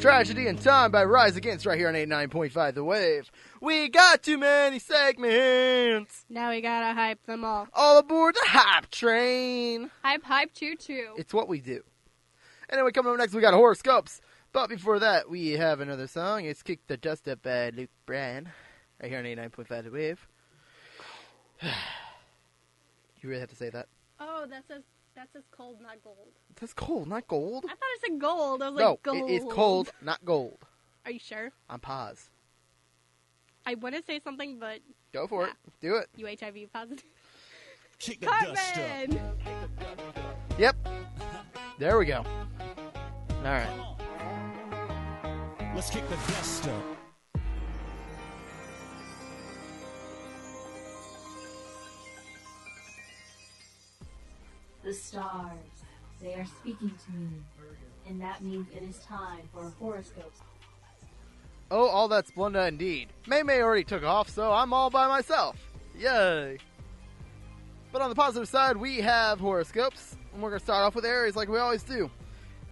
Tragedy in Time by Rise Against right here on 89.5 The Wave. We got too many segments. Now we gotta hype them all. All aboard the hype train. Hype, choo-choo. It's what we do. Anyway, coming up next, we got Horoscopes. But before that, we have another song. It's Kick the Dust Up by Luke Bryan right here on 89.5 The Wave. You really have to say that? Oh, that says cold, not gold. That's cold, not gold. I thought it said gold. I was no, like, gold. It is cold, not gold. Are you sure? On pause. I want to say something, but... Go for it. Do it. You HIV positive. Kick the dust up. Yep. There we go. All right. Let's kick the dust up. The stars, they are speaking to me, and that means it is time for horoscopes. Oh, all that Splenda indeed. May already took off, so I'm all by myself. Yay. But on the positive side, we have horoscopes, and we're going to start off with Aries like we always do.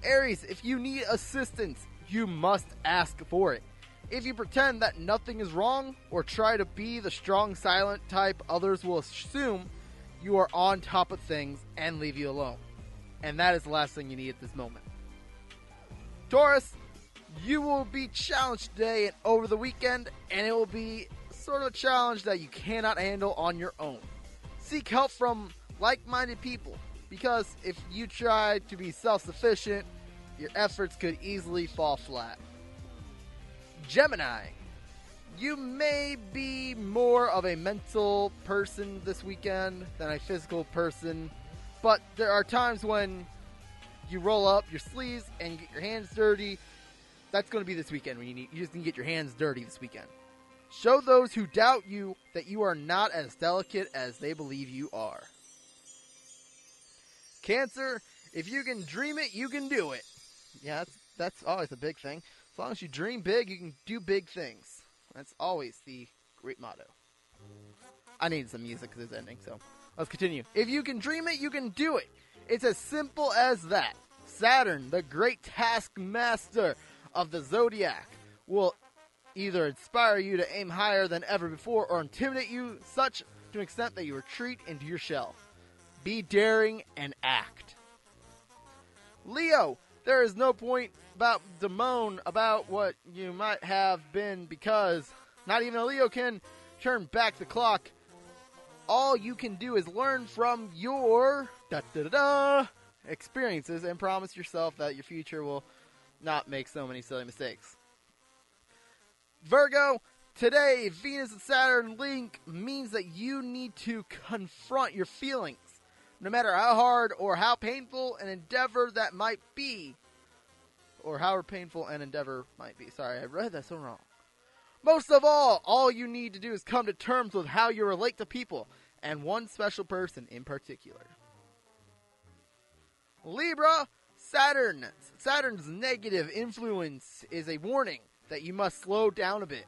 Aries, if you need assistance, you must ask for it. If you pretend that nothing is wrong, or try to be the strong silent type others will assume, you are on top of things and leave you alone. And that is the last thing you need at this moment. Taurus, you will be challenged today and over the weekend, and it will be sort of a challenge that you cannot handle on your own. Seek help from like-minded people, because if you try to be self-sufficient, your efforts could easily fall flat. Gemini, you may be more of a mental person this weekend than a physical person, but there are times when you roll up your sleeves and you get your hands dirty. That's going to be this weekend when you just need to get your hands dirty this weekend. Show those who doubt you that you are not as delicate as they believe you are. Cancer, if you can dream it, you can do it. Yeah, that's always a big thing. As long as you dream big, you can do big things. That's always the great motto. I need some music because it's ending, so let's continue. If you can dream it, you can do it. It's as simple as that. Saturn, the great taskmaster of the zodiac, will either inspire you to aim higher than ever before or intimidate you such to an extent that you retreat into your shell. Be daring and act. Leo, there is no point about to moan about what you might have been because not even a Leo can turn back the clock. All you can do is learn from your experiences and promise yourself that your future will not make so many silly mistakes. Virgo, today Venus and Saturn link means that you need to confront your feelings, no matter how hard or how painful an endeavor that might be. Or however painful an endeavor might be. Sorry, I read that so wrong. Most of all you need to do is come to terms with how you relate to people, and one special person in particular. Libra, Saturn's negative influence is a warning that you must slow down a bit.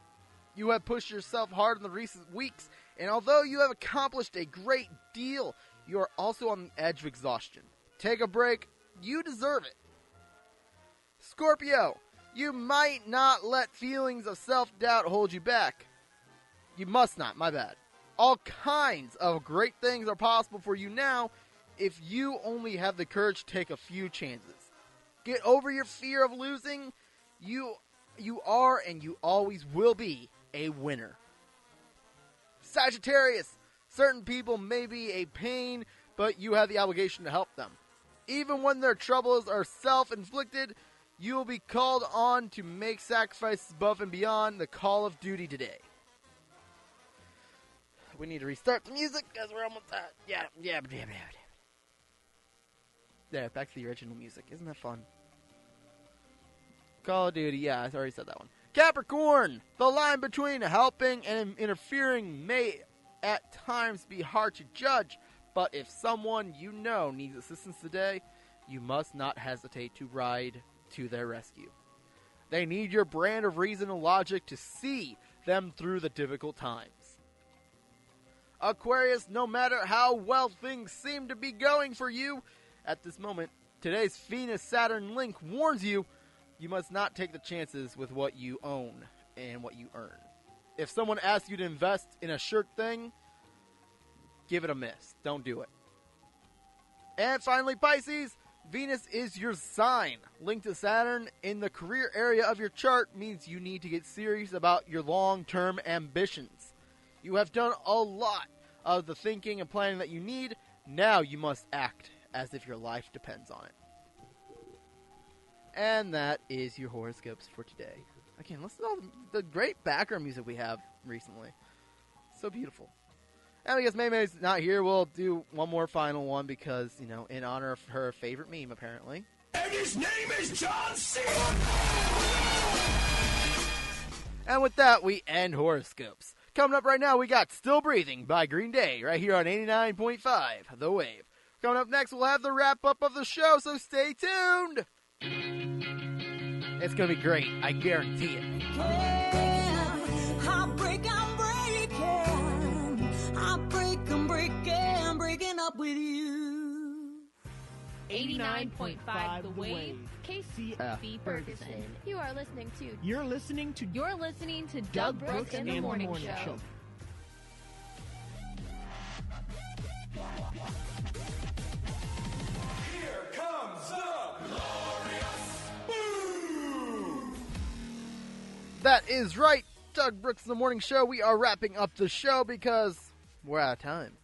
You have pushed yourself hard in the recent weeks, and although you have accomplished a great deal, you are also on the edge of exhaustion. Take a break. You deserve it. Scorpio, you might not let feelings of self-doubt hold you back. You must not, my bad. All kinds of great things are possible for you now if you only have the courage to take a few chances. Get over your fear of losing. You are and you always will be a winner. Sagittarius, certain people may be a pain, but you have the obligation to help them. Even when their troubles are self-inflicted, you will be called on to make sacrifices above and beyond the call of duty today. We need to restart the music because we're almost at... Yeah. There, back to the original music. Isn't that fun? Call of Duty, yeah, I already said that one. Capricorn, the line between helping and interfering may at times be hard to judge, but if someone you know needs assistance today, you must not hesitate to ride to their rescue. They need your brand of reason and logic to see them through the difficult times. Aquarius, no matter how well things seem to be going for you at this moment, today's Venus-Saturn link warns you You must not take the chances with what you own and what you earn. If someone asks you to invest in a shirt thing, give it a miss. Don't do it. And finally, Pisces, Venus is your sign. Linked to Saturn in the career area of your chart means you need to get serious about your long-term ambitions. You have done a lot of the thinking and planning that you need. Now you must act as if your life depends on it. And that is your horoscopes for today. Again, listen to all the great background music we have recently. So beautiful. And because Maymay's not here, we'll do one more final one because, you know, in honor of her favorite meme, apparently. And his name is John C. And with that, we end horoscopes. Coming up right now, we got Still Breathing by Green Day right here on 89.5, The Wave. Coming up next, we'll have the wrap-up of the show, so stay tuned! It's going to be great, I guarantee it. I'm breaking up with you. 89.5 The Wave, KCFB Ferguson. You are listening to You're listening to Doug Brooks in the Morning Show. Here comes the glorious Boo! That is right, Doug Brooks in the Morning Show. We are wrapping up the show because we're out of time.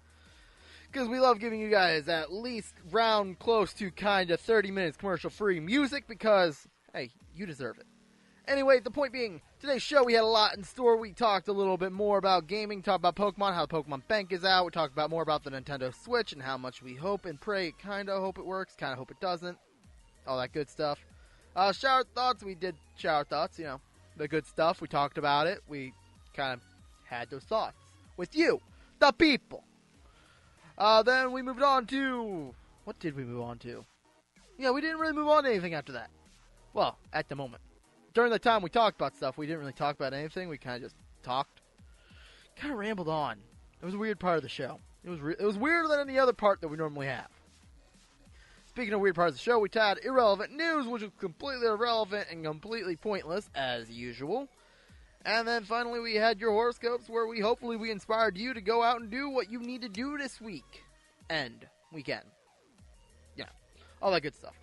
Because we love giving you guys at least round close to kind of 30 minutes commercial-free music because, hey, you deserve it. Anyway, the point being, today's show we had a lot in store. We talked a little bit more about gaming, talked about Pokemon, how the Pokemon Bank is out. We talked about more about the Nintendo Switch and how much we hope and pray, kind of hope it works, kind of hope it doesn't. All that good stuff. Shower thoughts, we did shower thoughts, you know, the good stuff. We talked about it. We kind of had those thoughts with you, the people. Then we moved on to... What did we move on to? Yeah, we didn't really move on to anything after that. Well, at the moment. During the time we talked about stuff, we didn't really talk about anything. We kind of just talked. Kind of rambled on. It was a weird part of the show. It was weirder than any other part that we normally have. Speaking of weird parts of the show, we had irrelevant news, which was completely irrelevant and completely pointless, as usual. And then finally we had your horoscopes where we inspired you to go out and do what you need to do this week. And weekend. Yeah. All that good stuff.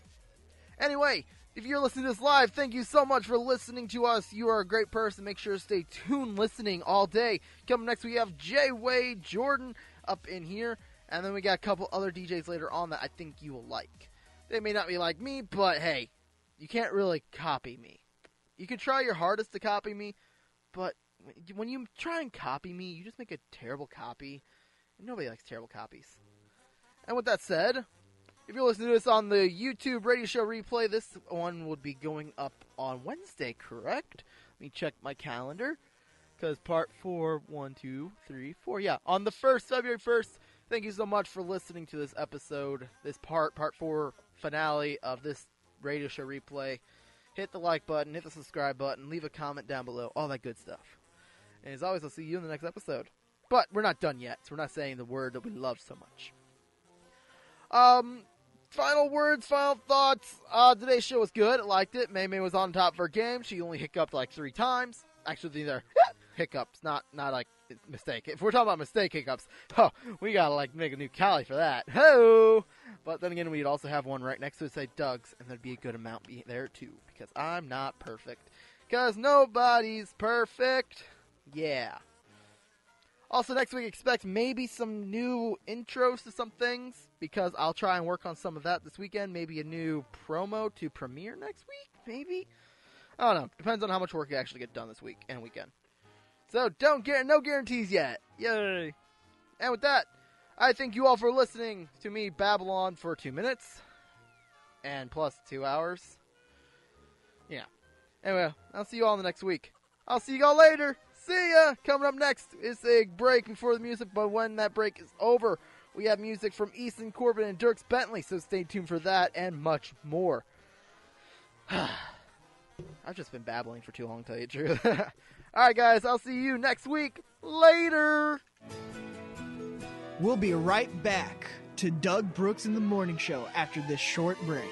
Anyway, if you're listening to this live, thank you so much for listening to us. You are a great person. Make sure to stay tuned listening all day. Coming next we have Jay Wade Jordan up in here. And then we got a couple other DJs later on that I think you will like. They may not be like me, but hey, you can't really copy me. You can try your hardest to copy me. But when you try and copy me, you just make a terrible copy. Nobody likes terrible copies. And with that said, if you're listening to this on the YouTube radio show replay, this one would be going up on Wednesday, correct? Let me check my calendar. Because part 4, 1, 2, 3, 4. Yeah, on the 1st, February 1st. Thank you so much for listening to this episode, this part 4 finale of this radio show replay. Hit the like button, hit the subscribe button, leave a comment down below, all that good stuff. And as always, I'll see you in the next episode. But we're not done yet, so we're not saying the word that we love so much. Final words, final thoughts. Today's show was good, I liked it. May was on top of her game. She only hiccuped like 3 times. Actually, these are hiccups, not like mistake. If we're talking about mistake hiccups, we gotta like make a new Cali for that. Ho! But then again, we'd also have one right next to it say Doug's, and there'd be a good amount there too, because I'm not perfect. Because nobody's perfect. Yeah. Also, next week, expect maybe some new intros to some things, because I'll try and work on some of that this weekend. Maybe a new promo to premiere next week, maybe? I don't know. Depends on how much work you actually get done this week and weekend. So, no guarantees yet. Yay. And with that, I thank you all for listening to me Babylon for 2 minutes. And plus 2 hours. Yeah. Anyway, I'll see you all in the next week. I'll see you all later. See ya! Coming up next is a break before the music, but when that break is over, we have music from Easton Corbin and Dierks Bentley, so stay tuned for that and much more. I've just been babbling for too long, to tell you the truth. Alright guys, I'll see you next week. Later! We'll be right back to Doug Brooks in the Morning Show after this short break.